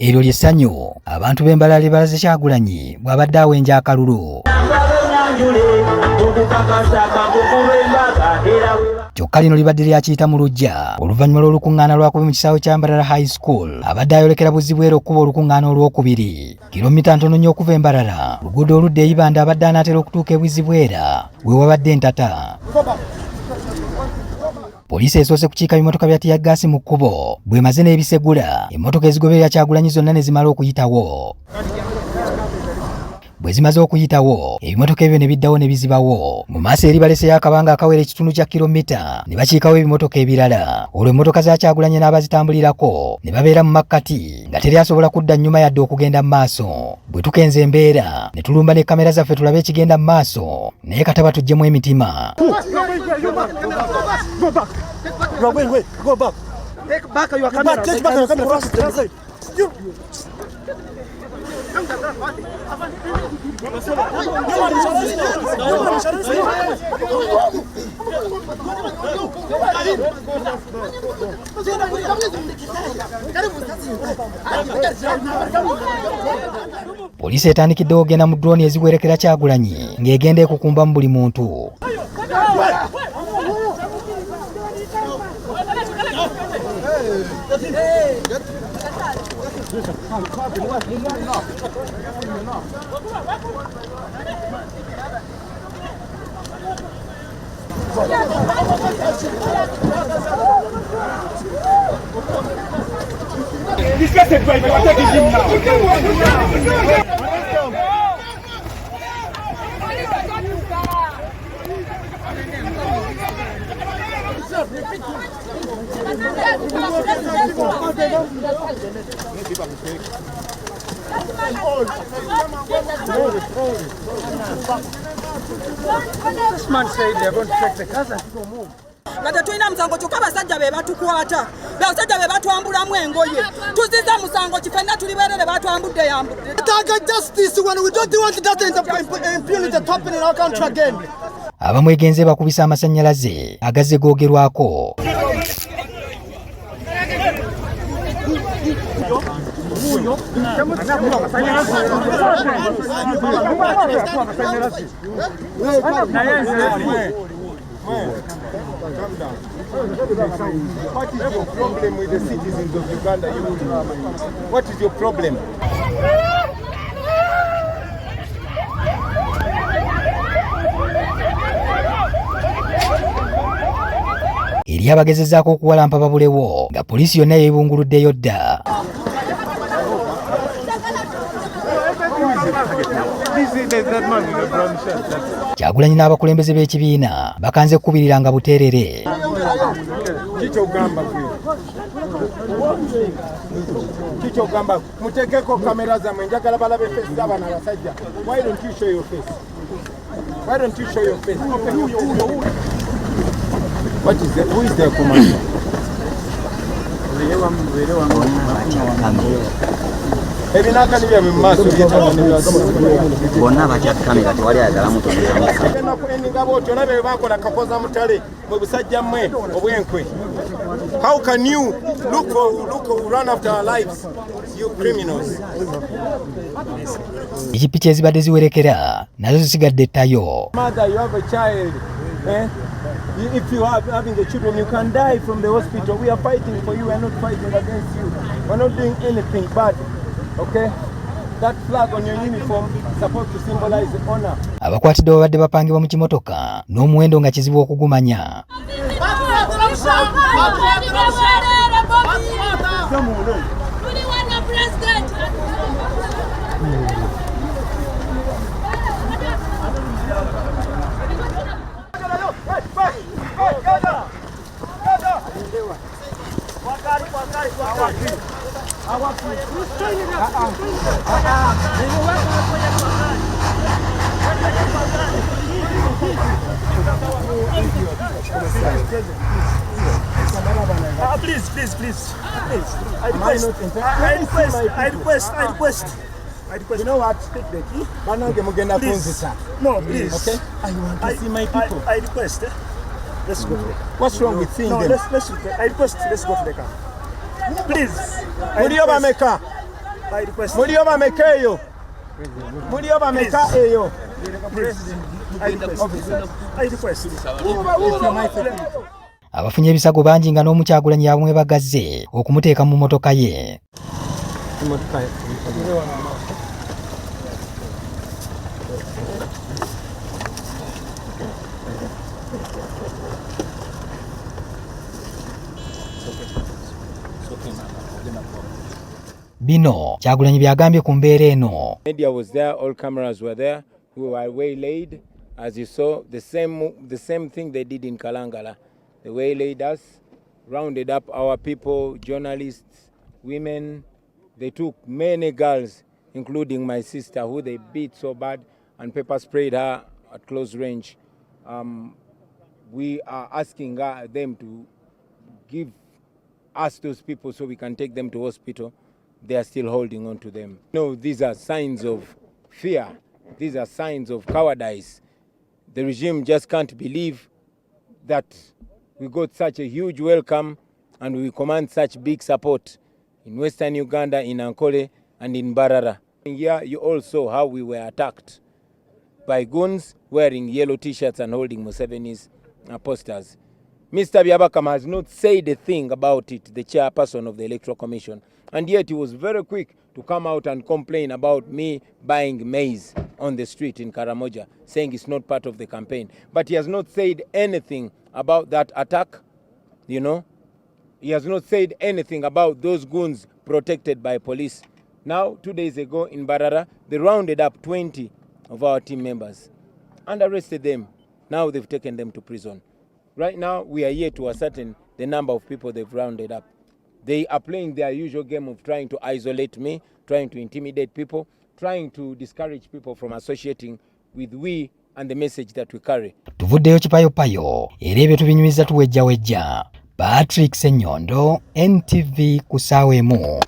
Eryo ly'essanyu abantu b'Embarara balaze Kyagulanyi bw'abadde awenja akalulu. Kyokka lino libadde lyakiyita mu luggya oluvannyuma lw'olukungana lwakubi mu kisaawe kya Mbarara High School abadde ayolekera Buzibwera okukuba olukungana olwokubiri. Kilomita ntono nnyo okuva Mbarara, luguudo oludda eyibanda abadde anaatera okutuuka e Buzibwera we wabadde entata. Poliisi esoose kukiika bimotoka bya tiyaggaasi mu kkubo bw'emaze n'ebisegula emmotoka ezigoberera Kyagulanyi zonna ne zimala okuyitawo. Bwe zimaze okuyitawo ebimotoka ebyo ne biddawo ne bizibawo. Mu maaso eri baleseyo akabanga akawera ekitundu kya kilomita ne bakiikawo ebimotoka ebirala. Olwo emmotoka za Kyagulanyi n'abazitambulirako ne babeera mu makkati nga teri asobola kudda nnyuma yadde okugenda mu maaso. Bwe tukenze embeera ne tulumba ne kamera zaffe tulabe ekigenda mu maaso naye kataba tuggyemu emitima. Poliisi etandikiddewo okugenda mu drone eziwerekera Kyagulanyi ng'egenda ekukumba mu buli muntu. This man said they're going to take the cars and people move. Ngate tulina musango kyokka basajja be batukwata basajja be batwambulamu engoye tuziza musango kifenna tulibeerere batwambudde yambudde. Target justice when we don't want that impunity to happen in our country again. Abamwegenze bakubisa amasannyalaze agazze googerwako. Calm down. What is your problem with the citizens of Uganda? What is your problem? Eri abagezezzaako okuwalampa babulewo nga poliisi yonna yeebunguluddeyo dda. Kyagulanyi n'abakulembeze b'ekibiina bakanze kukubiriranga buteerere. Kikyogamba muteekeko kamera zammwe njagala balabe face z'abaana abasajja. Why don't you show your face? Why don't you show your face? What is that? Who is their commander? Ebinaka nibya mu maaso bonna batya kamera tewali ayagala muto ngabo nabe bakola kakoza mutale mu busajja mmwe obwenkwe. How can you look run after our lives, you criminals? Ekipiki ezibadde ziwerekera nazo zisigadde ettayo. Mother, you have a child. If you are having the children, you can die from the hospital. We are fighting for you. We are not fighting against you. We are not doing anything bad. Okay? That flag on your uniform is supposed to symbolize the honor. Abakwatiddwa babadde bapangibwa mu kimotoka n'omuwendo nga kizibu okugumanya. Please. I request. You know what? Take the key. No, please. Okay? I want to see my people. I request. Let's go. What's wrong with seeing them? I request. Let's go to the car. Please. Muriyo bameka. Mulio bameka eyo. Mulio bameka eyo. Abafunye ebisago bangi nga n'omu Kyagulanyi yabwe bagazze okumuteeka mu motoka ye. Bino Kyagulanyi byagambye ku mbeera eno. Media was there, all cameras were there. We were waylaid, as you saw, the same thing they did in Kalangala. They waylaid us, rounded up our people, journalists, women. They took many girls, including my sister, who they beat so bad and pepper sprayed her at close range. We are asking them to give us those people so we can take them to hospital. They are still holding on to them. No, these are signs of fear. These are signs of cowardice. The regime just can't believe that we got such a huge welcome and we command such big support in Western Uganda, in Ankole and in Mbarara. Here you all saw how we were attacked by goons wearing yellow t-shirts and holding Museveni's posters. Mr. Byabakama has not said a thing about it, the chairperson of the Electoral Commission, and yet he was very quick to come out and complain about me buying maize on the street in Karamoja, saying it's not part of the campaign. But he has not said anything about that attack, you know. He has not said anything about those goons protected by police. Now, 2 days ago in Mbarara, they rounded up 20 of our team members and arrested them. Now they've taken them to prison. Right now, we are here to ascertain the number of people they've rounded up. They are playing their usual game of trying to isolate me, trying to intimidate people, trying to discourage people from associating with we and the message that we carry. Tuvuddeyo kipayopayo era ebyo tubinyumiza tuwejjawejja. Patrick Senyondo, NTV ku ssaawa emu.